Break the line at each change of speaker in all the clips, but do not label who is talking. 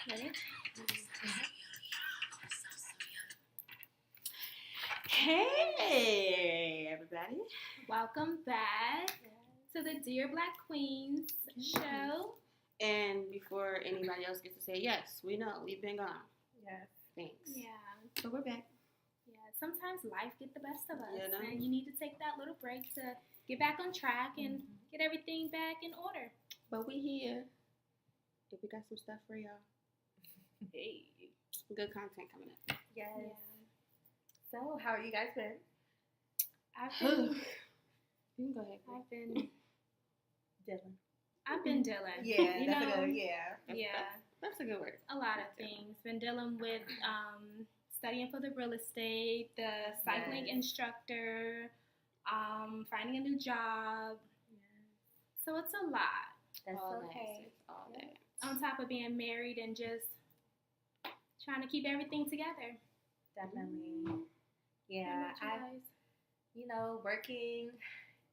Ready?
Hey, everybody.
Welcome back to the Dear Black Queens show.
And before anybody else gets to say, yes, we know, we've been gone.
Yes.
Thanks.
Yeah.
So we're back.
Yeah. Sometimes life get the best of us,
You know?
and you need to take that little break to get back on track and get everything back in order.
But we here. If we got some stuff for y'all.
Hey.
Good content coming up.
Yes.
Yeah.
So, how are you guys been?
You can go ahead.
Dylan.
I've been dealing.
Yeah,
You
that's
know?
a good. Yeah.
Yeah.
That's a good word.
A lot of things. Been dealing with studying for the real estate, the cycling
Yes.
instructor, finding a new job. So it's a lot.
That's
all
okay.
That. All that.
On top of being married and just trying to keep everything together.
Definitely. Yeah.
How about you guys?
Working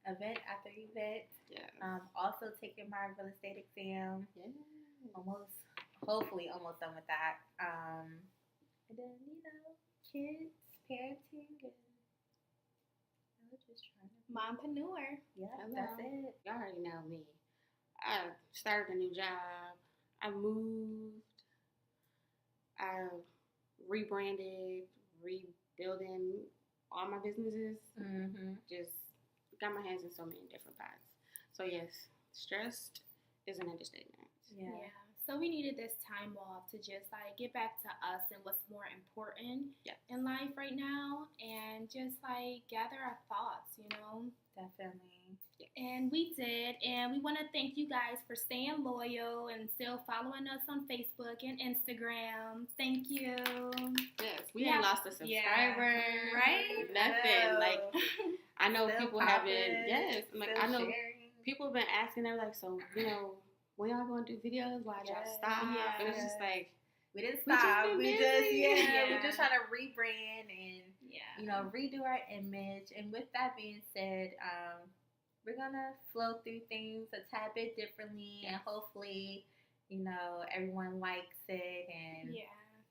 event after event.
Yeah.
Also taking my real estate exam.
Yeah.
Hopefully almost done with that. And then, kids, parenting, and just trying to.
Mompreneur.
Yeah,
Hello.
that's it.
Y'all already know me. I started a new job. I moved. I rebranded, rebuilding all my businesses.
Mm-hmm.
Just got my hands in so many different pots. So yes, stressed is an understatement.
Yeah.
So we needed this time off to just get back to us and what's more important in life right now, and just gather our thoughts,
Definitely.
And we did, and we want to thank you guys for staying loyal and still following us on Facebook and Instagram. Thank you.
Yes, we ain't lost a subscriber.
Yeah. Right?
Nothing.
No.
Like, I know
Still
people
popping,
haven't. Yes, like
still
I know
sharing.
people have been asking. They're like, so when y'all gonna do videos? Why y'all
Yes.
stop?
Yeah.
And it's just like
We didn't
We just
stop.
been
We
busy.
just
Yeah.
we just trying to rebrand and
Yeah.
redo our image. And with that being said, we're gonna flow through things a tad bit differently, and hopefully, everyone likes it. And
Yeah.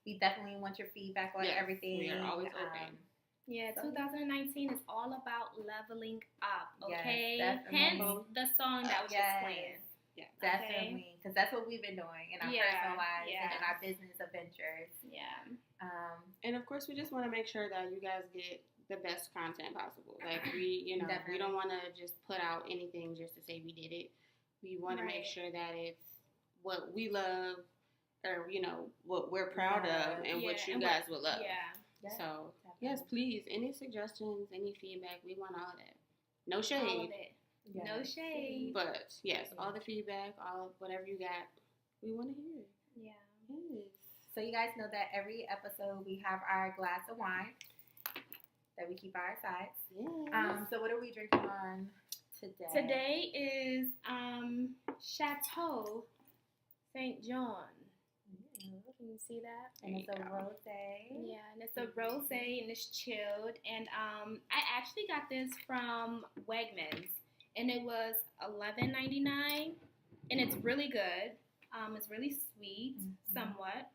we definitely want your feedback on
Yes,
everything.
we are always open.
Yeah,
So-
2019 is all about leveling up,
Yes,
okay?
definitely.
Hence the song that was
Yes.
just playing.
yeah.
Definitely, because that's what we've been doing in our
Yeah,
personal lives
yeah.
and in our business adventures.
Yeah.
And of course, we just want to make sure that you guys get the best content possible. Like we
Definitely.
don't want to just put out anything just to say we did it. We want to make
Right.
sure that it's what we love, or what we're proud of, and what you
and
guys will love.
Yeah.
Yes,
So
definitely.
yes, please, any suggestions, any feedback, we want all of that. No
All of
shade,
it.
Yes.
No shade.
but yes, all the feedback, all whatever you got, we want to hear it.
Yeah.
Yes.
So you guys know that every episode we have our glass of wine that we keep by our sides.
Yes.
So what are we drinking on today?
Today is Chateau St. John. Can you see that?
And it's a
There you go.
rosé.
Yeah, and it's a rosé and it's chilled. And I actually got this from Wegmans, and it was $11.99, and it's really good. It's really sweet, somewhat.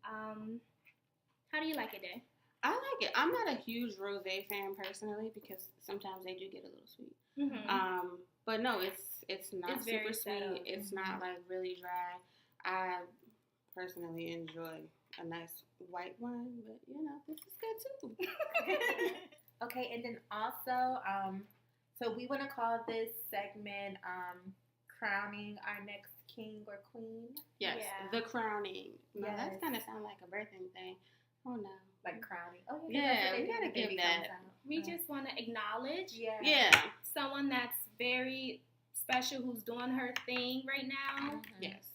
How do you like it, Day?
I like it. I'm not a huge rosé fan personally because sometimes they do get a little sweet.
Mm-hmm.
But no, it's not
It's very
super sweet.
settled.
It's not like really dry. I personally enjoy a nice white wine, but this is good too.
Okay, and then also, so we want to call this segment crowning our next king or queen.
Yes,
Yeah.
the crowning. No,
Yes.
that kind of sounds like a birthing thing. Oh no.
Like crowning. Oh
Yeah,
that's what
we
they do
gotta
when the
give
baby
that.
comes out.
We just want to acknowledge
Yeah.
someone that's very special who's doing her thing right now.
Mhm.
Yes.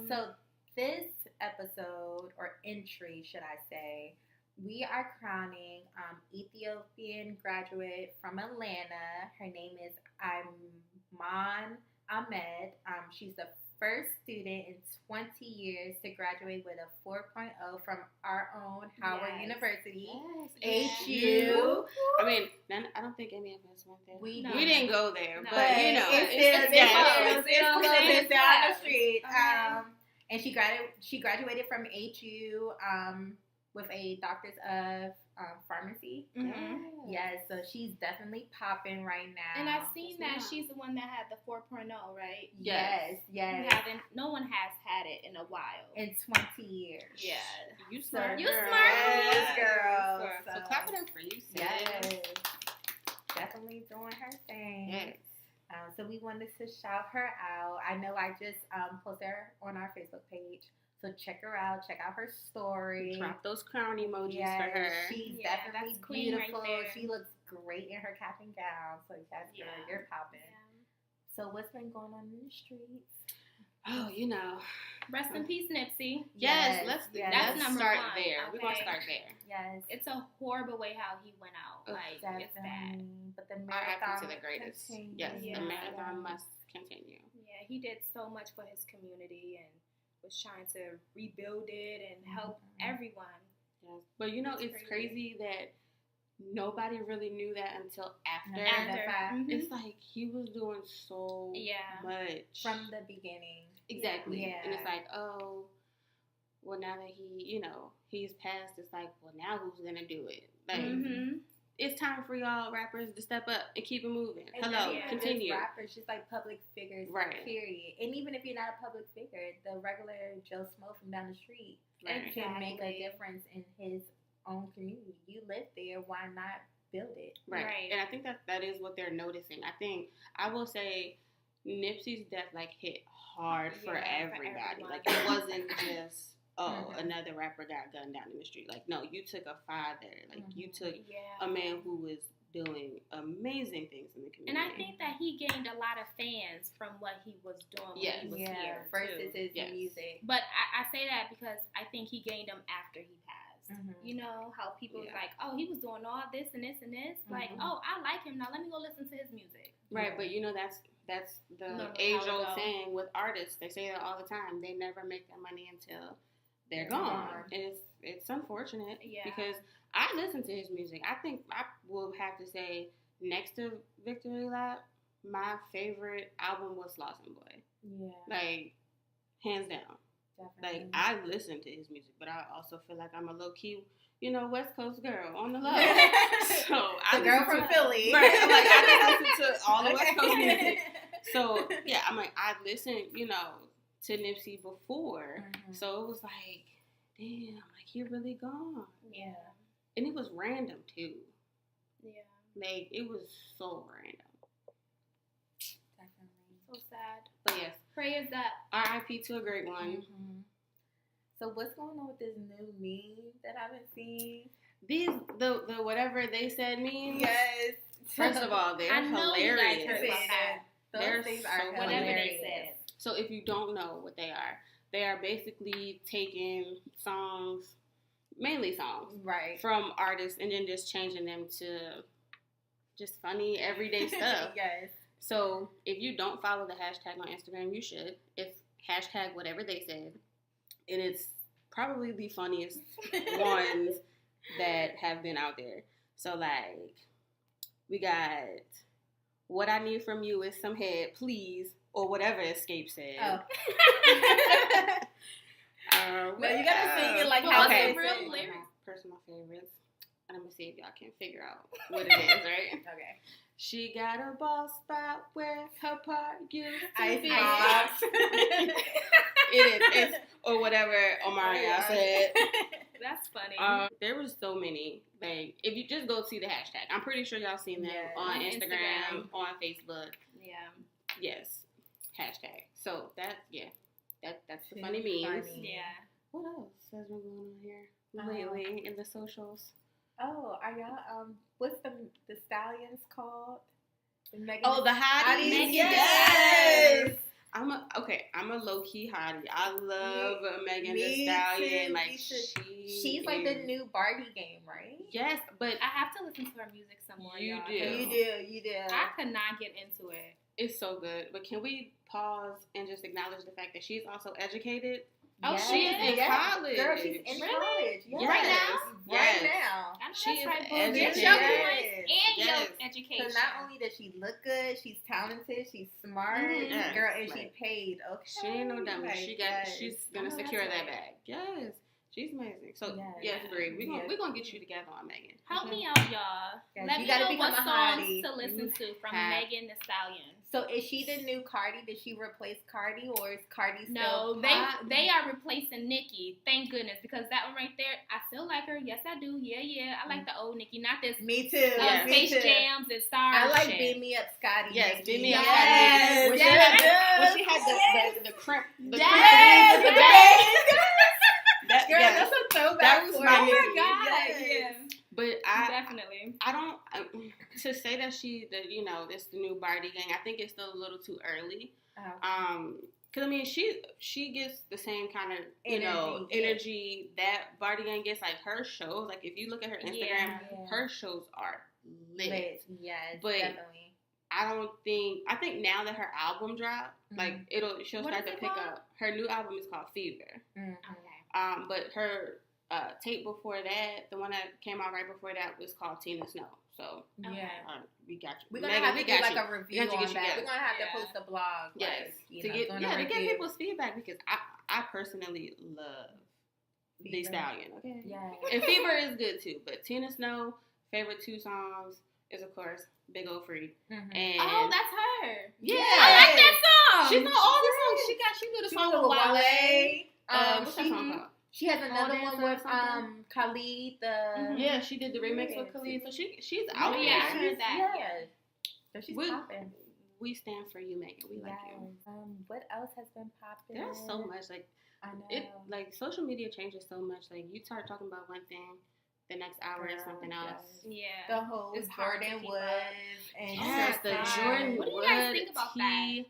So this episode, or entry, should I say, we are crowning Ethiopian graduate from Atlanta. Her name is Iman Ahmed. She's the first student in 20 years to graduate with a 4.0 from our own Howard
Yes.
University.
Yes.
HU.
I mean, I don't think any of us went there.
We
No.
We didn't go there,
No.
but
It's
it's
still a little bit down the street.
Okay.
And she graduated from HU with a doctorate of pharmacy.
Mhm.
Yes, so she's definitely popping right now.
And I've seen that
Yeah.
she's the one that had the 4.0, right?
Yes, yes.
No one has had it in a while.
In 20 years.
Yeah.
You smart.
You
girl.
smart.
Yes, girl.
So clap it up for you, sis.
Yes. Definitely doing her thing.
Yes.
So we wanted to shout her out. I know I just posted her on our Facebook page. So check her out. Check out her story.
Drop those crown emojis
Yes,
for her.
she's
Yeah,
definitely
that's queen right
beautiful.
there.
She looks great in her cap and gown. So yes, girl,
Yeah.
you're popping.
Yeah.
So what's been going on in the streets?
Oh, you know.
Rest in peace, Nipsey.
Yes, let's
That's number
start
one,
there. We're gonna
okay?
start there.
Yes.
It's a horrible way how he went out.
Ugh,
Like, it's bad.
Definitely. But the
R.I.P.
marathon
to the greatest.
continues.
Yes,
Yeah.
the marathon must continue.
Yeah, he did so much for his community and was trying to rebuild it and help
Mhm.
everyone.
Yes. But you know,
It's
it's
crazy.
crazy that nobody really knew that until after.
After.
Mhm.
It's like he was doing so
Yeah.
much.
From the beginning.
Exactly.
Yeah.
And it's like, oh, well, now that he's passed, it's like, well, now who's going to do it? Like,
Mhm.
it's time for y'all rappers to step up and keep it moving.
And
Hello,
not even
continue.
just rappers, just like public figures,
Right.
period. And even if you're not a public figure, the regular Joe Smo from down the street
Right.
can make a
Exactly.
difference in his own community. You live there, why not build it?
Right.
Right.
And I think that is what they're noticing. I will say Nipsey's death hit hard for
Yeah, for
everybody.
everyone.
Like it wasn't just
Mhm.
another rapper got gunned down in the street. Like no, you took a father. Like you
Mhm.
took
Yeah.
a man who was doing amazing things in the community.
And I think that he gained a lot of fans from what he was doing when
Yes.
he was
Yeah,
here.
versus
too.
his
Yes.
music.
But I say that because I think he gained them after he passed.
Mhm.
You know, how people was
Yeah.
like, oh, he was doing all this and this and this. Like,
Mhm.
oh, I like him. Now let me go listen to his music.
Right,
Yeah.
but you know that's the
Learn how
age
to
old
go.
saying with artists. They say that all the time. They never make their money until they're
They're
gone.
gone.
And it's unfortunate
Yeah.
because I listen to his music. I think I will have to say next to Victory Lap, my favorite album was Slauson Boy.
Yeah,
Like hands down.
definitely.
Like I listen to his music, but I also feel like I'm a low key, West Coast girl on the low. So I
the girl
listen
from
to-
Philly.
Right. I'm like I listen to all the West Coast music. So yeah, I'm like I listened, to Nipsey before.
Mhm.
So it was like, damn, like he really gone.
Yeah.
And it was random too.
Yeah.
Like it was so random.
Definitely.
So sad.
But yes,
Prayers up.
R.I.P. to a great one.
Mhm. So what's going on with this new meme that I've been seeing?
These the whatever they said memes.
Yes.
First of all, they're
I know you guys
hilarious.
heard about that.
Those
They're
things
so
are
funny.
Whatever
hilarious.
they said.
So if you don't know what they are basically taking songs, mainly songs,
Right.
from artists and then just changing them to just funny everyday stuff.
Yes.
So if you don't follow the hashtag on Instagram, you should. It's hashtag whatever they said. And it's probably the funniest ones that have been out there. So like we got what I need from you is some head, please, or whatever Escape said.
Oh.
No,
you gotta sing it like
But
how
what's
they
the real
say.
lyrics?
Personal favorites. And I'm gonna see if y'all can figure out what it is, right?
Okay.
She got a ball spot where her part used to
Ice
be.
box.
It is. It's, or whatever Omarion said.
That's funny.
There was so many. Like, if you just go see the hashtag, I'm pretty sure y'all seen them
Yes.
on
On
Instagram,
Instagram.
on Facebook.
Yeah.
Yes, hashtag. So that's the
Too
funny memes.
funny.
Yeah.
What else has been going on here
Um,
lately in the socials?
Oh, are y'all what's the stallions called? Megan
Oh, the hotties.
Hotties,
Yes.
yes.
I'm a low key hottie. I love Megan
me
Thee Stallion.
too,
Like
me too.
she's
She's like the new Barbie game, right?
Yes, but
I have to listen to her music some more.
You
y'all,
do.
'cause
You do.
I could not get into it.
it's so good. But can we pause and just acknowledge the fact that she's also educated?
Oh,
Yes,
she is
in college.
Girl, she's in
Really?
college. Yes.
Yes.
Right now?
Right
Yes.
now.
I know
She
that's
is
right, boo.
educated.
Get your
Yes.
points and
Yes.
your education.
So not only does she look good, she's talented, she's smart,
Mhm.
Yes,
girl, and
like,
she paid. Okay,
She ain't no dummy.
Like,
She's
I
gonna
know
secure
that's
that
right.
bag. Yes. She's amazing. So
Yes.
yes, Bree,
Yes.
we're gonna get you together on Megan.
Help
Okay?
me out, y'all.
Yes,
Let
you
me
gotta
know
become
what
a
songs
hottie.
to listen to from
have-
Megan Thee Stallion.
So is she the new Cardi? Did she replace Cardi, or is Cardi still
No,
pop?
they are replacing Nicki. Thank goodness, because that one right there, I still like her. Yes, I do. Yeah. I like the old Nicki, not this
Me too.
Yes.
Me
Space
too.
Jams and Stars.
I like
shit.
Beam Me Up Scotty.
Yes,
Nicki.
Beam Me Up
Yes,
Scotty. When she
yes,
had
yes,
when she had the crimp, the
Yes,
crimp
yes.
that,
Girl,
yes.
that's a throwback.
That was
for
my
you.
Oh
Nicki.
my god,
Yes.
But I
definitely.
don't to say that it's the new Barty gang. I think it's still a little too early.
Oh.
Cause I mean she gets the same kind of
Energy, yeah.
energy that Barty gang gets. Like her shows, like if you look at her Instagram,
Yeah.
her shows are lit.
Lit. Yes,
But
definitely.
I think now that her album dropped, like she'll
What
start
is
to
it
pick
called?
up. Her new album is called Fever.
Okay.
But her tape before that, the one that came out right before that, was called Tina Snow. So
Yeah.
we got you.
We're gonna
Megan,
have
we
to do
got
like
you.
a review
We got to
on
get you
that.
together.
We're gonna have
Yeah.
to post a blog.
Yes,
Like, you
to
know,
get
doing a
to get
review.
people's feedback, because I personally love the
Fever.
Stallion. Okay,
Yeah.
and Fever is good too. But Tina Snow, favorite 2 songs is of course Big Ol' Freak.
Mhm.
And
Oh, that's her.
yeah,
I like that song.
She's on all the songs. She did a
She
song
was
with
with
Wale.
Wale.
What's that song called?
She has another
Hold
one
Dance or
with
something?
Khalid.
Yeah, she did the remix
Yeah.
with Khalid. So she's out
yeah, I
there.
heard that.
Yeah. So she's
We-
popping.
We stand for you, Megan. We like you.
What else has been popping?
There's so much
I know.
it like social media changes so much. Like you start talking about one thing, the next hour is
Girl,
something else.
Yeah.
The whole
It's hard to
Jordan
keep
Woods
up.
and
Yes, the
Tristan.
Jordan
What do you guys
Wood
think about
tea.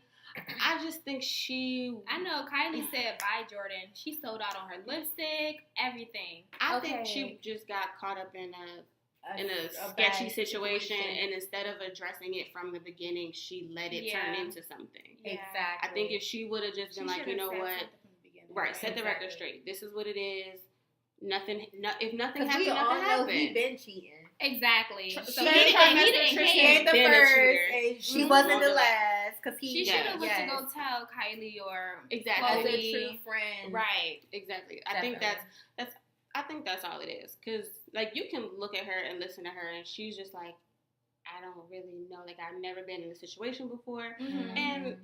I just think she.
I know Kylie said bye Jordan. She sold out on her lipstick, everything.
I
Okay.
think she just got caught up in a
a
sketchy
bad
situation, and instead of addressing it from the beginning, she let it turn
Yeah.
into something.
Yeah.
Exactly.
I think if she would have just been like, you know what, right, set the record
Exactly.
straight. This is what it is. Nothing. If nothing
Because
happened,
we all
nothing
know
happened.
he been cheating.
Exactly.
Tr-
So
she
he
ain't
didn't,
trying to
he
mess with
didn't
Tristan.
She
care.
ain't the
Been a
first,
cheater.
and she
Mhm.
wasn't the
Yes.
last. Because he,
She should have went to
yes.
go tell Kylie or
Exactly.
as a
Chloe.
true friend.
Right.
Exactly. I think
Definitely.
I think that's all it is. Cause like you can look at her and listen to her, and she's just like, I don't really know. Like I've never been in a situation before,
Mhm.
and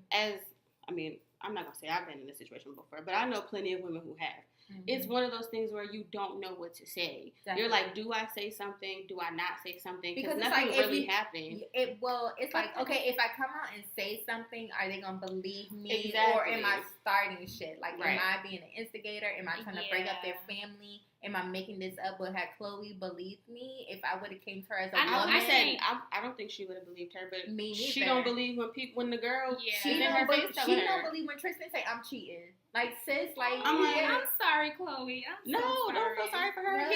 I'm not gonna say I've been in this situation before, but I know plenty of women who have.
Mhm.
It's one of those things where you don't know what to say. You're like, do I say something? Do I not say something?
Because it's
nothing
like, if
really
you-
happened.
It's like, okay, if I come out and say something, are they gonna believe me,
Exactly.
or am I starting shit? Like,
Right.
am I being an instigator? Am I trying to break up their
Yeah.
family? Am I making this up? But had Chloe believed me if I would have came to her as a
I know,
woman?
I
think-
don't think she would have believed her, but
Me
she
neither.
don't believe when the girl
Yeah.
she's in her face telling
she
her.
don't believe when Tristan say I'm cheating. Like, sis, like,
I'm like,
I'm sorry, Chloe. I'm
No,
so
don't feel sorry for her.
Yeah.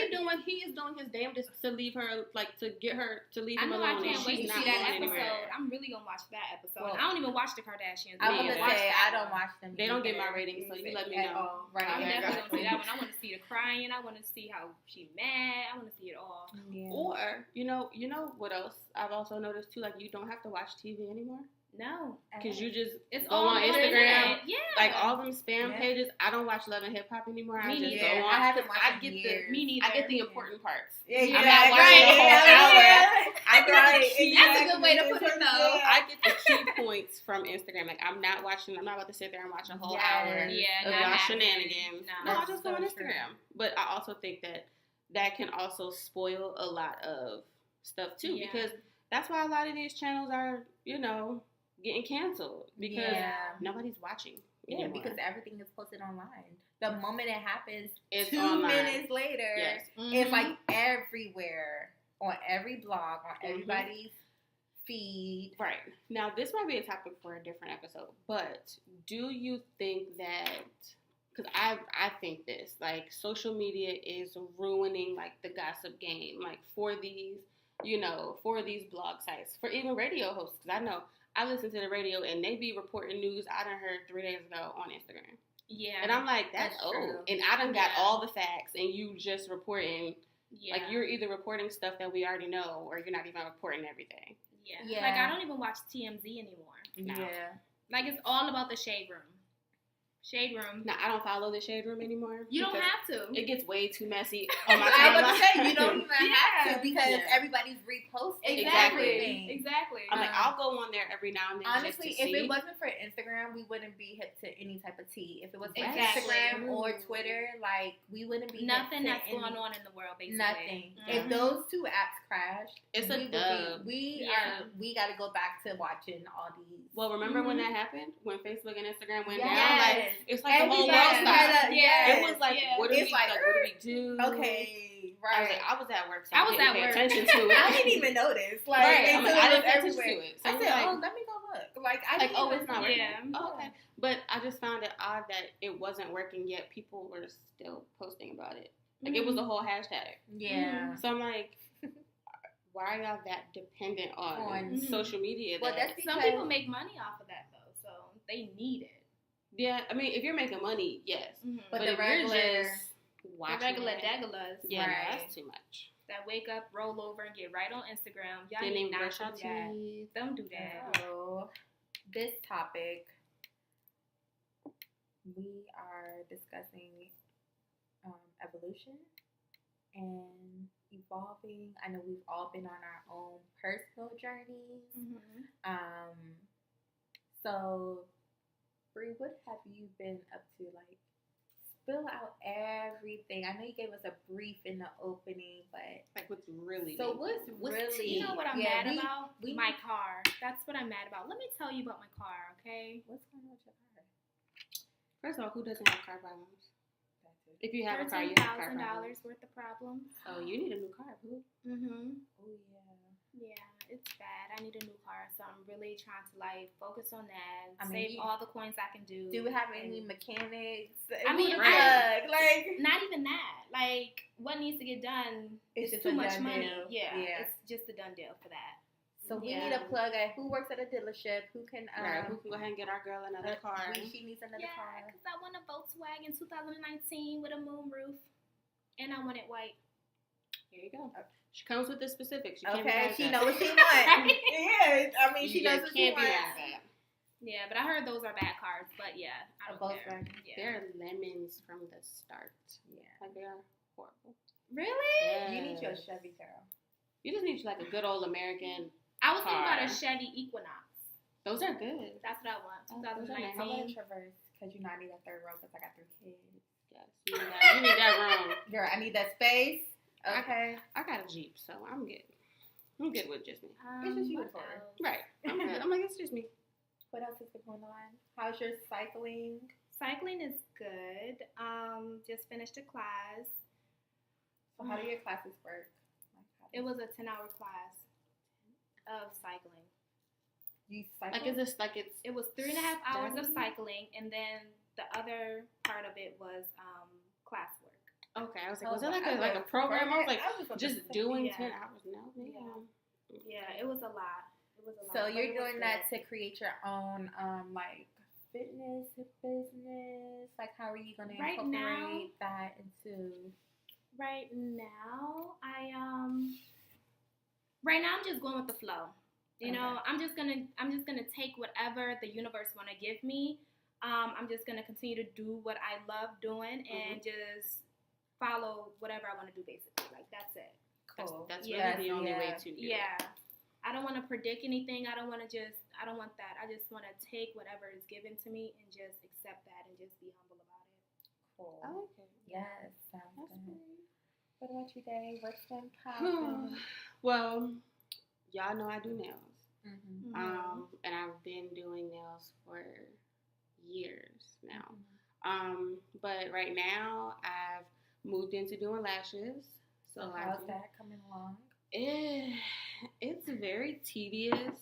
He is doing his damnedest to leave her, like to get her to leave
I
him
know
alone.
I can't
and
wait
she's
to
not
see that
going
episode.
anywhere.
I'm really gonna watch that episode.
Well,
I don't even watch the Kardashians.
I
Me
want to
either.
Watch
say
that
I don't
one.
watch them.
They don't get my
either.
ratings, so you let me
At
know.
all. Right.
I'm
Yeah,
definitely
exactly.
gonna see that one. I want to see the crying. I want to see how she mad. I want to see it all.
Yeah.
Or you know what else I've also noticed too? Like you don't have to watch TV anymore
No,
because you just
it's
go
all
on
the
Instagram.
internet. Yeah,
Like all them spam
Yeah.
pages. I don't watch Love and Hip Hop anymore. I
Me
just
neither.
go on.
I haven't watched
I
in
get
years.
Me neither.
I get the important parts.
Yeah,
I'm not watching the whole hour. I get
Right,
the key.
That's a good way to put it, though.
I get the key points from Instagram. Like I'm not about to sit there and watch a whole
Yes.
hour
Yeah,
of
not
y'all
happening.
shenanigans.
No.
No, I
That's
just go on
so
Instagram. But I also think that can also spoil a lot of stuff too,
Yeah.
because that's why a lot of these channels are, getting canceled because
Yeah.
nobody's watching.
Yeah,
anymore.
because everything is posted online. The moment it happens,
It's
2
online.
minutes later,
Yes.
it's like everywhere, on every blog, on
Mhm.
everybody's feed.
Right. Now, this might be a topic for a different episode, but do you think that, because I think this, like, social media is ruining, like, the gossip game, like, for these blog sites, for even radio hosts, because I know I listen to the radio and they be reporting news I done heard 3 days ago on Instagram.
Yeah.
And I'm like, that's old.
true.
And I done got
Yeah.
all the facts, and you just reporting.
yeah.
Like, you're either reporting stuff that we already know, or you're not even reporting everything.
Yeah.
Yeah.
Like, I don't even watch TMZ anymore.
No.
Yeah.
Like, it's all about the Shade Room. Shade Room.
Now, I don't follow the Shade Room anymore.
You don't
because
have to.
It gets way too messy on my
I was
timeline.
say you don't even have
Yeah.
to because
Yeah.
everybody's reposting
Exactly.
everything.
Exactly.
I'm like, I'll go on there every now and then
Honestly,
just to
if
see.
it wasn't for Instagram, we wouldn't be hip to any type of tea. If it was for
Exactly.
Instagram or Twitter, like we wouldn't be
Nothing
hip
that's
to
going on in the world, basically.
Nothing.
Mhm.
If those two apps crashed,
It's a
we would
dub.
be,
Yeah.
we got to go back to watching all these.
Well, remember when
Mhm.
that happened? When Facebook and Instagram went
Yes.
down? Like, it's like the whole world
Everybody
stopped.
had a-
Yeah.
It was like,
Yeah.
what do
It's
we
like,
like? What do we do?
Okay, right.
I was at work, so
I
I
was
didn't
at
pay
work.
attention to it.
I didn't even notice. Like,
Right. I'm
until
like,
it
I
was
didn't pay attention
everywhere.
to it. So
I
I'm
said,
like,
"Oh, let me go look." Like, I
like,
didn't
oh,
even
it's not
see
working.
Yeah.
Oh, okay. But I just found it odd that it wasn't working yet. People were still posting about it. Like, it was a whole hashtag.
Yeah.
So I'm like, why are y'all that dependent on
On-
social media?
Well,
that-
that's
Some
because-
people make money off of that, though, so they need it.
yeah, I mean, if you're making money, yes.
Mm-hmm.
But
But
the
if
regular-
you're just
The
watching
regular
it,
degulas
yeah, no,
Right.
that's too much.
that wake up, roll over, and get right on Instagram. Y'all
Didn't
need
even
not
brush
to
our
do that.
teeth.
Don't do that.
So, this topic, we are discussing evolution and evolving. I know we've all been on our own personal journeys.
Mm-hmm.
So, Bree, what have you been up to? Like, spill out everything. I know you gave us a brief in the opening, but
Like, what's really
so
big.
what's really?
You know what I'm
Yeah,
mad about?
we-
My car. That's what I'm mad about. Let me tell you about my car, okay?
What's going on with your car?
First of all, who doesn't have car problems?
That's it.
If you have a car, you have car problems.
$13,000 worth of problems.
So you need a new car, boo.
Mm-hmm.
Oh yeah.
Yeah, it's bad. I need a new car, so I'm really trying to like focus on that.
I mean,
Save all the coins I can do.
Do we have
and-
any mechanics?
I mean,
Who the
right.
plug? Like,
Not even that. Like, what needs to get done
it's
is
just
too
a
much
done
money.
deal.
Yeah, it's just a done deal for that.
So we
Yeah.
need a plug at who works at a dealership who can
Right, who can go ahead and get our girl another car?
She needs another
Yeah,
car.
because I want a Volkswagen 2019 with a moonroof, and I want it white.
Here you go. She comes with the specifics. You can't be
Okay,
mad at
she
that.
knows what she wants. Yeah, I mean, she
You
knows
just
what she
can't be mad
wants.
at that.
Yeah, but I heard those are bad cars. But yeah, I
A
don't care.
Volkswagen.
Yeah.
They're lemons from the start.
Yeah.
Like, they are horrible.
Really?
You need your
Yes.
Chevy girl.
You just need like a good old American.
I was thinking about a
Car.
Chevy Equinox.
Those are good.
That's what I want.
Oh, those are nice.
I want a
2019.
Traverse because you know I need a third row because I got 3 kids.
Yes, you need that room.
Girl, I need that space.
I-
Okay.
I got a Jeep, so I'm good. I'm good with just me.
It's just you
What
and Tori.
else?
Right. I'm good. I'm like, it's just me.
What else has been going on? How's your cycling?
Cycling is good. Just finished a class.
So how do your classes work?
It was a 10-hour class of cycling.
You cycle?
Like, is this like it's
It was 3.5 hours of
Study?
cycling, and then the other part of it was classwork.
okay? I was like,
Oh,
was it like
I
a
was
program? I was like,
about to
just
say,
doing
yeah.
10 hours? No,
Yeah.
ma'am.
Yeah, it was a lot. It was a lot.
So
but
you're
it was
doing that
good.
to create your own like fitness business? Like how are you going to
Right
incorporate that into?
Right now, I'm just going with the flow. You know, I'm just gonna take whatever the universe want to give me. I'm just gonna continue to do what I love doing and just follow whatever I want to do. Basically, like that's it.
Cool.
That's
Yeah.
really the only way to do it.
Yeah. I don't want to predict anything. I don't want that. I just want to take whatever is given to me and just accept that and just be humble about it.
Cool.
I like it.
Yes, sounds
That's
good.
great.
What about you, Dave? What's been popping?
Well, y'all know I do nails.
Mm-hmm.
And I've been doing nails for years now. But right now I've moved into doing lashes. So
How's that coming along?
It's very tedious.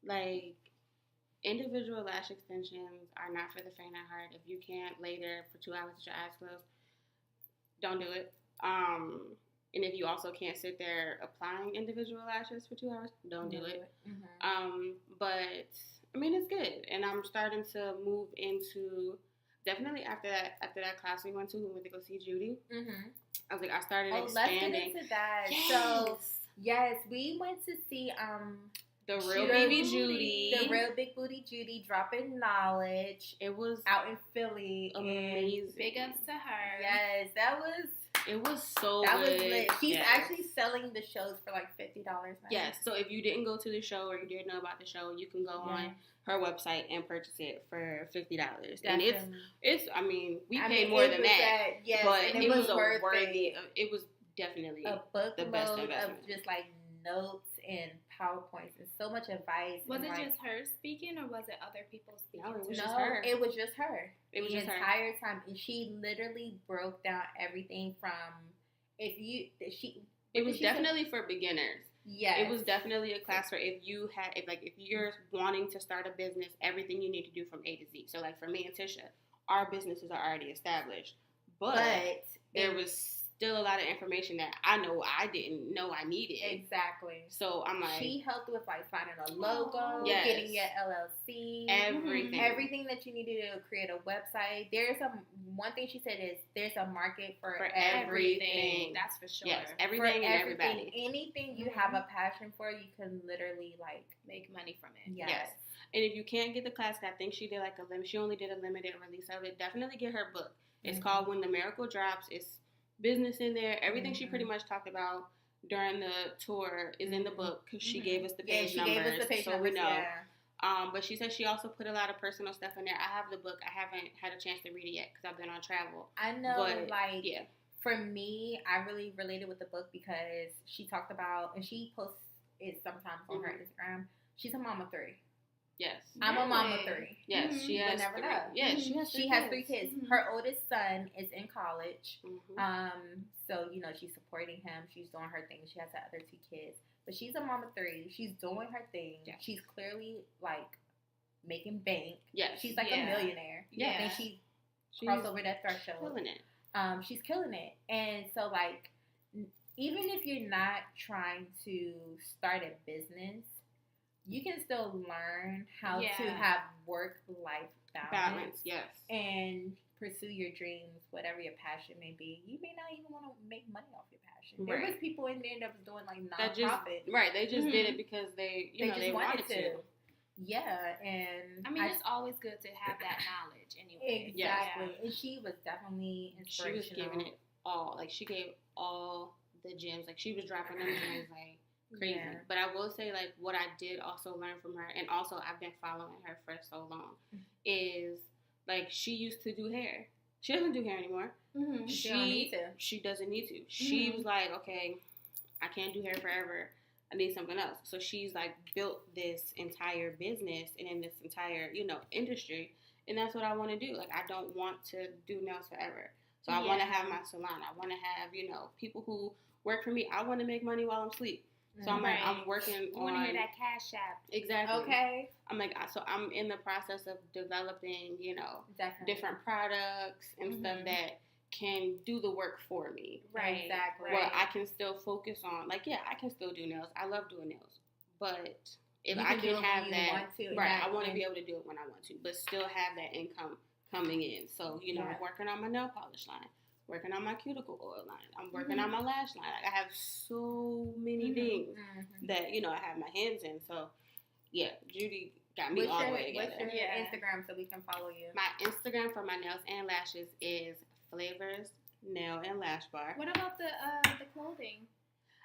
Like, individual lash extensions are not for the faint of heart. If you can't lay there for 2 hours with your eyes closed, don't do it. And if you also can't sit there applying individual lashes for 2 hours, don't do it.
Mm-hmm.
But I mean, it's good, and I'm starting to move into definitely after that class we went to go see Judy.
Mm-hmm.
I was like, I started
Oh, let's get
expanding.
into that.
Yes.
So, yes, we went to see
The Real
Judy.
Baby Judy.
The Real Big Booty Judy dropping knowledge
It was
out in Philly.
amazing.
Big ups to her.
Yes,
It was so
that
good.
was lit. She's
Yes.
actually selling the shows for like $50 now.
Yes. So if you didn't go to the show or you didn't know about the show, you can go on her website and purchase it for $50. And it's I mean, we paid more than that.
Yes,
but
and
it was a
worth
worthy it was definitely
a
the best
bookload of
investment.
just like notes and PowerPoints and so much advice.
Was
and
it
like,
just her speaking, or was it other people speaking?
No, it was
too?
just her.
It was just her.
It was
the
just her.
entire time, and she literally broke down everything from
It was
she said?
definitely for beginners.
Yes.
It was definitely a class for if you're wanting to start a business, everything you need to do from A to Z. So like for me and Tisha, our businesses are already established, but there was still a lot of information that I know I didn't know I needed.
Exactly.
So I'm like,
she helped with like finding a logo,
Yes.
getting your LLC, everything that you needed to create a website. One thing she said is there's a market for
everything.
That's for sure.
Yes, everything and everybody.
Anything you have a passion for, you can literally like
make money from it.
Yes.
And if you can't get the class, I think she did she only did a limited release of it. Definitely get her book. It's called When the Miracle Drops. It's business in there. Everything she pretty much talked about during the tour is in the book because she gave us the page numbers.
Gave us the page
so
numbers,
we know.
Yeah.
But she said she also put a lot of personal stuff in there. I have the book. I haven't had a chance to read it yet because I've been on travel.
I know,
but,
yeah. For me, I really related with the book because she talked about, and she posts it sometimes on her Instagram. She's a mom of 3.
Yes.
I'm a mom of 3.
Yes, she has
never
3.
know.
Yes,
she has 3 kids. Her oldest son is in college. So, she's supporting him. She's doing her thing. She has the other 2 kids. But she's a mom of 3. She's doing her thing. Yeah. She's clearly, like, making bank.
Yes.
She's like a millionaire.
Yeah.
And she crossed over that threshold.
Killing it.
She's killing it. And so, like, even if you're not trying to start a business, you can still learn how to have work-life balance.
Yes.
And pursue your dreams, whatever your passion may be. You may not even want to make money off your passion. There was people in there that was doing, like, nonprofit.
They just did it because they wanted to.
Yeah, and
I mean, it's always good to have that knowledge anyway.
Exactly. Yeah. And she was definitely inspirational.
She was giving it all. Like, she gave all the gems. Like, she was dropping them gems, like, crazy. Yeah. But I will say, like, what I did also learn from her, and also I've been following her for so long, is, like, she used to do hair. She doesn't do hair anymore.
She don't need to.
She doesn't need to. She was like, okay, I can't do hair forever. I need something else. So she's like built this entire business and in this entire, industry. And that's what I want to do. Like, I don't want to do nails forever. So I want to have my salon. I want to have, people who work for me. I want to make money while I'm asleep. So I'm like, I'm working on.
You want to hear that cash app.
Exactly.
Okay.
I'm like, so I'm in the process of developing,
Definitely.
different products and stuff that can do the work for me.
Right. Exactly.
Well, I can still focus on, like, I can still do nails. I love doing nails. But if I can have that, I want to be able to do it when I want to, but still have that income coming in. So, I'm working on my nail polish line, working on my cuticle oil line. I'm working on my lash line. Like, I have so many things that, I have my hands in. So, yeah, Judy got me all the way together.
What's your Instagram so we can follow you?
My Instagram for my nails and lashes is Flavors Nail and Lash Bar.
What about the clothing?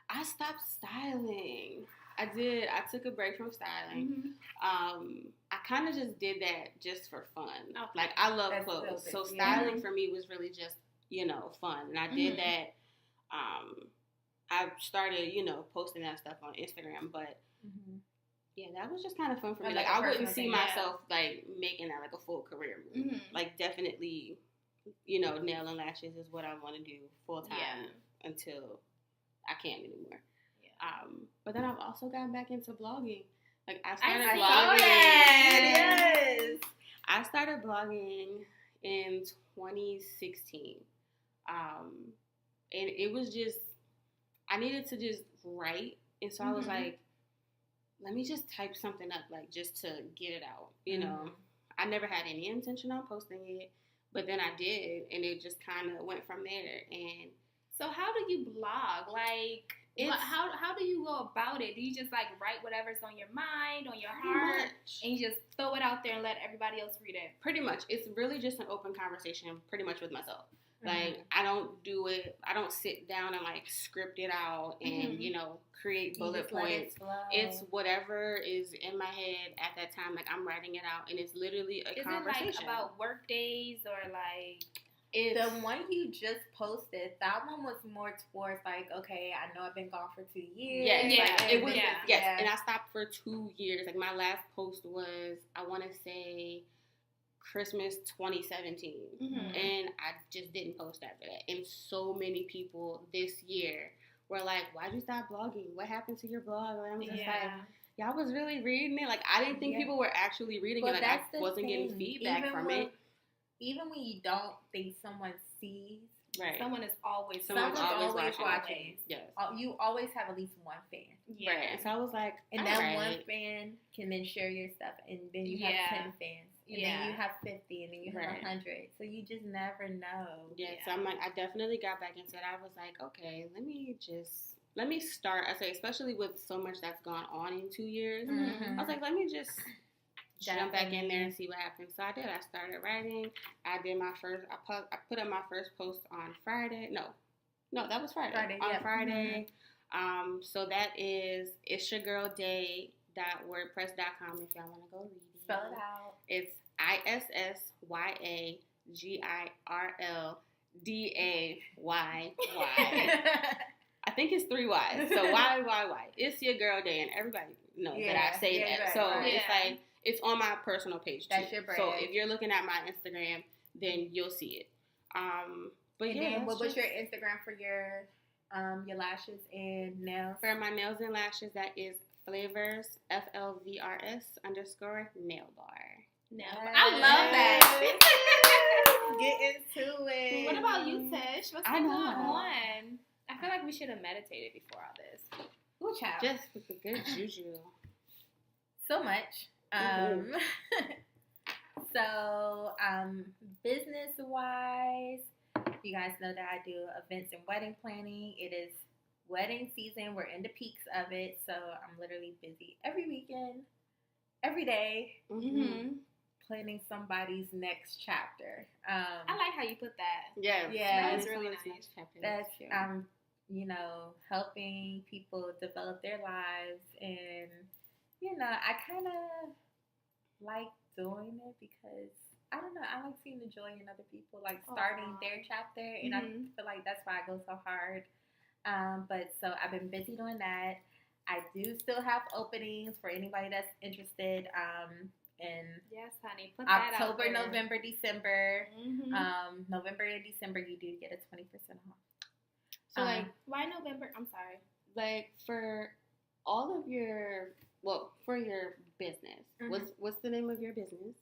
I stopped styling. I did. I took a break from styling. I kind of just did that just for fun. Okay. Like, I love clothes. So styling for me was really just, fun. And I did that. I started, posting that stuff on Instagram. But, yeah, that was just kind of fun for me. Like, I wouldn't see myself, like, making that, like, a full career move. Like, definitely, nail and lashes is what I want to do full time until I can't anymore. But then I've also gotten back into blogging. Like, I started blogging.
Yes.
I started blogging in 2016. And it was just, I needed to just write. And so I was like, let me just type something up, like, just to get it out. I never had any intention on posting it. But then I did, and it just kind of went from there. And
So how do you blog? Like, how do you go about it? Do you just like write whatever's on your mind, on your heart, and you just throw it out there and let everybody else read it?
Pretty much. It's really just an open conversation, pretty much with myself. Like, I don't sit down and like script it out and, create bullet points. It's whatever is in my head at that time. Like, I'm writing it out, and it's literally a conversation.
Is it like about work days or like...
The one you just posted, that one was more towards like, okay, I know I've been gone for 2 years.
Yes,
like,
it was. Yes, and I stopped for 2 years. Like, my last post was, I want to say, Christmas 2017, and I just didn't post after that. And so many people this year were like, "Why'd you stop blogging? What happened to your blog?" And I'm just like, "Y'all was really reading it." Like, I didn't think people were actually reading it. Like, I wasn't getting feedback from it.
Even when you don't think someone sees,
right?
Someone's always
watching.
Yes,
you always have at least one fan.
Yeah.
Right. And so I was like,
and that one fan can then share your stuff, and then you have 10 fans. And then you have 50, and then you have 100. So you just never know.
Yeah, so I'm like, I definitely got back into it. I was like, okay, let me start. I say, especially with so much that's gone on in 2 years. I was like, let me just jump back in there and see what happens. So I did. I started writing. I did my first. I put up my first post on Friday. No, that was Friday. Friday. So that is itsyourgirlday.wordpress.com if y'all want to go read it.
Spell it out.
It's ISSYAGIRLDAYY. I think it's 3 Y's. So Y. It's your girl day, and everybody knows that I say that.
Right,
so it's like, it's on my personal page too.
That's your brand.
So if you're looking at my Instagram, then you'll see it. But
and then what was your Instagram for your lashes and nails?
For my nails and lashes, that is Flavors FLVRS _nail bar.
No, I love that.
Get into it.
What about you, Tish? What's going on? I feel like we should have meditated before all this.
Ooh, child.
Just with the good juju.
So much. Business-wise, you guys know that I do events and wedding planning. It is wedding season. We're in the peaks of it, so I'm literally busy every weekend, every day, planning somebody's next chapter.
I like how you put that.
Yeah,
that's really nice.
That's helping people develop their lives, and I kind of like doing it because I don't know. I like seeing the joy in other people, like starting their chapter, and I feel like that's why I go so hard. But so I've been busy doing that. I do still have openings for anybody that's interested. In
yes, honey, put that
October,
out there.
November, December. November and December, you do get a 20% off.
So why November? I'm sorry.
Like for all of your, for your business, what's the name of your business?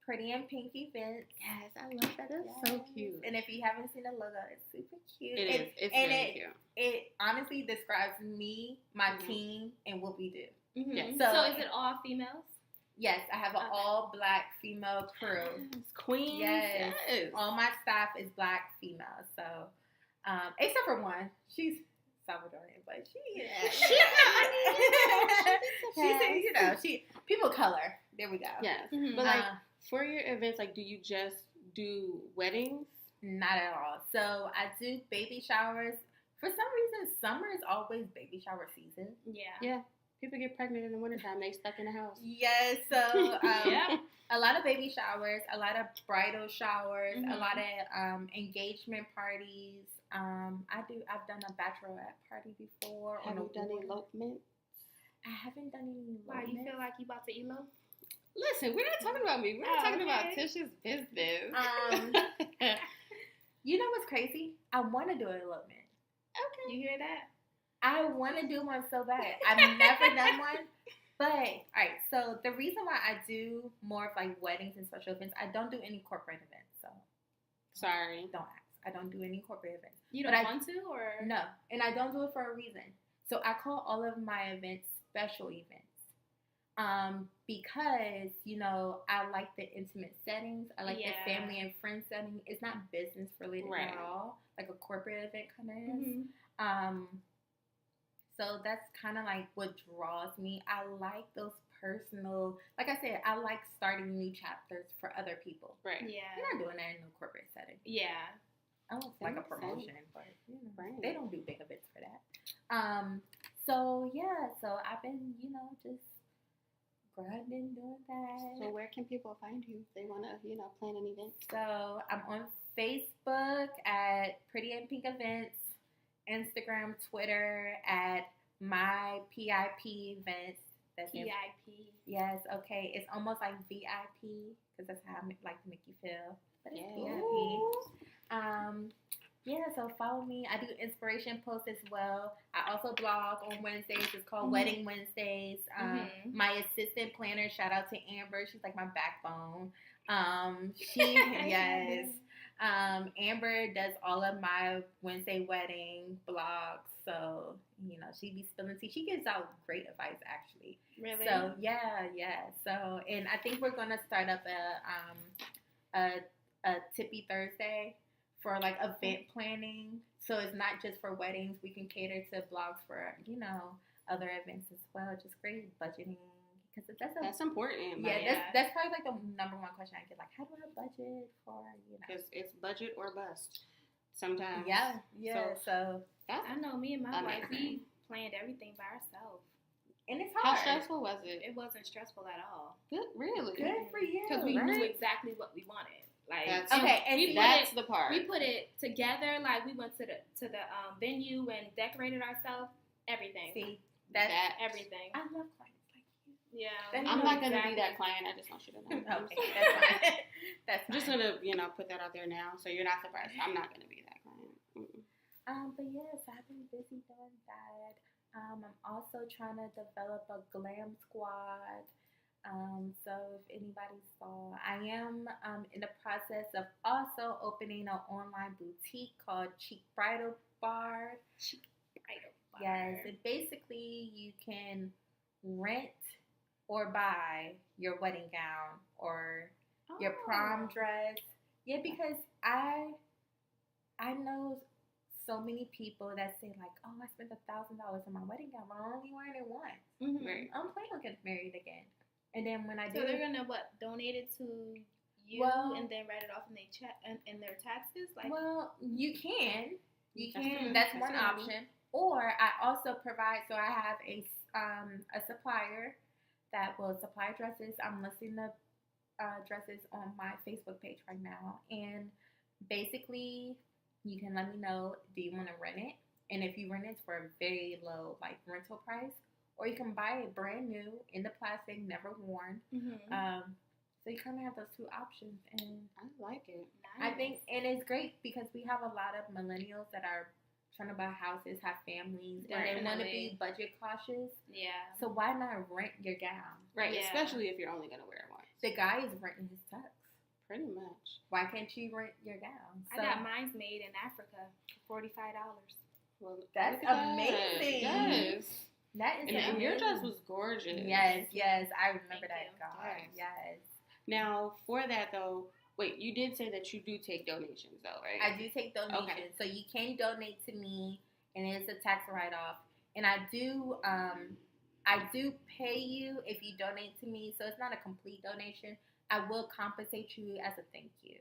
Pretty and Pink Events.
Yes, I love that. That's so cute.
And if you haven't seen the logo, it's super cute.
It is. It's very cute.
It honestly describes me, my team, and what we do.
Yes. So is it all females?
Yes, I have an all-black female crew.
Yes, queen.
Yes. All my staff is black females. So, except for one. She's Salvadorian, but people color. There we go.
Yes. But like, for your events, like, do you just do weddings?
Not at all. So I do baby showers. For some reason, summer is always baby shower season.
Yeah. People get pregnant in the wintertime. They stuck in the house.
Yes. So a lot of baby showers, a lot of bridal showers, a lot of engagement parties. I've done a bachelorette party before.
Have you done elopement?
I haven't done any elopement.
Why, you feel like you about to elope?
Listen, we're not talking about me. We're talking about Tish's business.
You know what's crazy? I want to do an elopement.
Okay. You hear that?
I want to do one so bad. I've never done one. But, all right, so the reason why I do more of like weddings and special events, I don't do any corporate events. So,
sorry.
Don't ask. I don't do any corporate events.
You don't want to, or?
No, and I don't do it for a reason. So I call all of my events special events. Because, I like the intimate settings. I like
Yeah.
the family and friend setting. It's not business related
Right.
at all, like a corporate event kind of is.
Mhm.
So that's kind of like what draws me. I like those personal, like I said, I like starting new chapters for other people.
Right.
Yeah.
You're not doing that in no corporate setting.
Yeah.
Unless like a
Makes sense.
promotion, but
Right.
they don't do big events for that. So yeah, so I've been, just grinding, doing that.
So where can people find you if they want to, plan an event?
So I'm on Facebook at Pretty and Pink Events, Instagram, Twitter at my PIP events. That's in-
PIP.
Yes, okay. It's almost like VIP because that's how I like to make you feel. But it's
Yeah.
PIP. Yeah, so follow me. I do inspiration posts as well. I also blog on Wednesdays. It's called
Mhm.
Wedding Wednesdays.
Mhm.
My assistant planner, shout out to Amber. She's like my backbone. Yes. Amber does all of my Wednesday wedding blogs. So, she be spilling tea. She gives out great advice, actually.
Really?
So, yeah. So, and I think we're going to start up a Tippy Thursday for like event planning. So it's not just for weddings. We can cater to blogs for, other events as well. Just great budgeting. Because
That's important.
yeah, that's probably like the number one question I get. Like, how do I budget for,
Because it's budget or bust sometimes.
Yeah. So
That's,
I know me and my wife,
amazing.
we planned everything by ourselves.
and it's
How
hard.
stressful was it?
It wasn't stressful at all.
Good, really?
Good for you.
Because we
Right.
knew exactly what we wanted. Like,
That's-
Okay, and
we
see,
put
That's
it,
the part.
we put it together. Like, we went to the venue and decorated ourselves. Everything.
see that's
Everything.
I love clients like you.
Yeah.
Then
I'm
you
not
know
going to be that
exactly.
client. I just want you to know.
Okay, that's fine. That's
I'm just
fine.
going to, put that out there now so you're not surprised. I'm not going to be that client. Mm-mm.
But yes, I've been busy doing that. I'm also trying to develop a glam squad. So if anybody saw, I am in the process of also opening an online boutique called Cheek Bridal Bar. Yes, and basically you can rent or buy your wedding gown or your prom
Oh.
dress. Yeah, because I know so many people that say like, oh, I spent $1,000 on my wedding gown, but I'm only wearing it once.
Mhm.
Right.
I'm planning on getting married again. And then when I
So
do,
they're gonna donate it to you
Well-
and then write it off in their in their taxes, like.
well, you can.
That's
That's
true.
one
That's true.
option. Or I also provide. So I have a supplier that will supply dresses. I'm listing the dresses on my Facebook page right now, and basically you can let me know. Do you want to rent it? And if you rent it for a very low like rental price, or you can buy it brand new in the plastic, never worn.
Mhm.
So you kind of have those two options, and
I like it.
I think, and it's great because we have a lot of millennials that are trying to buy houses, have families, and they want to
Definitely.
be budget cautious.
Yeah.
So why not rent your gown?
Right,
Yeah.
especially if you're only going to wear it once.
The guy is renting his tux.
Pretty much.
Why can't you rent your gown?
I got mine's made in Africa for $45.
Well,
That's
look at that.
amazing.
Yes.
That is
And your dress
amazing.
was gorgeous.
Yes, I remember
Thank
that
you.
gown. Yes.
Now, for that though, wait, you did say that you do take donations though, right?
I do take donations,
Okay.
so you can donate to me, and it's a tax write-off. And I do pay you if you donate to me, so it's not a complete donation. I will compensate you as a thank you.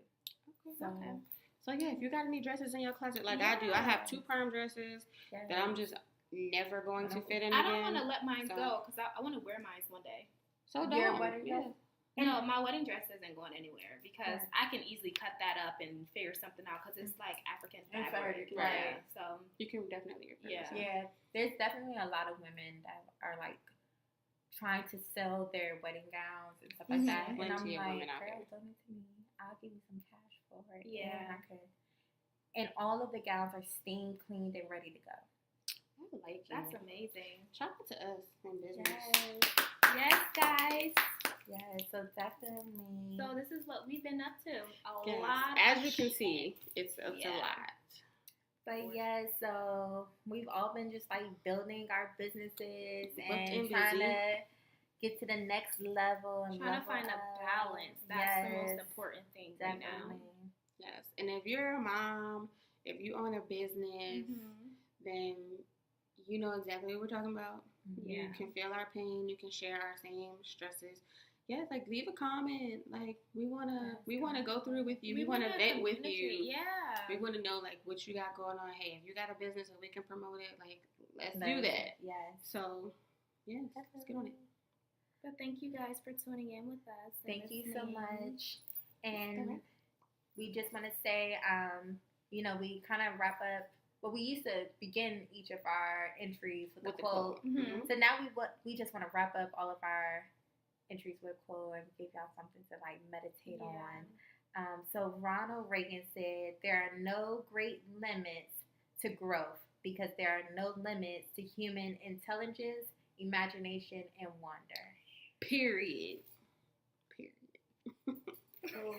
So,
Okay.
So yeah, if you got any dresses in your closet like I do, I have 2 prom dresses
yes.
that I'm just never going to fit in
I
again.
don't want to let mine
So-
go because I want to wear mine one day.
So
Your
don't.
wedding
Yeah.
dress?
No, my wedding dress isn't going anywhere because
Right.
I can easily cut that up and figure something out because it's like African
And
fabric.
fabric,
Yeah.
right.
So
You can definitely repurpose
Yeah.
it.
Yeah, there's definitely a lot of women that are like trying to sell their wedding gowns and stuff like
Mhm.
that. And I'm
Plenty of
like,
women out
girl,
there.
donate to me. I'll give you some cash for it.
Yeah.
And I could. And all of the gowns are steam cleaned and ready to go.
I like it.
that's amazing.
Shout out to us in business.
Yes, guys.
Yes, so definitely.
So this is what we've been up to. A
Yes.
lot.
As
of
you can
shit.
see, it's a
Yeah.
lot.
But yeah, so we've all been just like building our businesses
Booked
and
and
trying
busy.
to get to the next level and
Trying to
level
find a
up.
balance. That's the most
Yes,
important thing right now.
definitely.
Yes. And if you're a mom, if you own a business, then you know exactly what we're talking about.
Yeah.
You can feel our pain. You can share our same stresses. Yes, like leave a comment. Like we wanna go through it with you. We wanna vent with you.
Yeah.
We wanna know like what you got going on. Hey, if you got a business and we can promote it, like let's do that.
Yes.
So yeah, let's get on it.
But thank you guys for tuning in with us.
Thank you so much. And
Alright.
we just want to say, you know, we kind of wrap up. Well, we used to begin each of our entries with a quote.
Mhm.
So now we just want to wrap up all of our entries with a quote and give y'all something to like meditate on. So Ronald Reagan said, "There are no great limits to growth because there are no limits to human intelligence, imagination, and wonder."
Period.
Oh,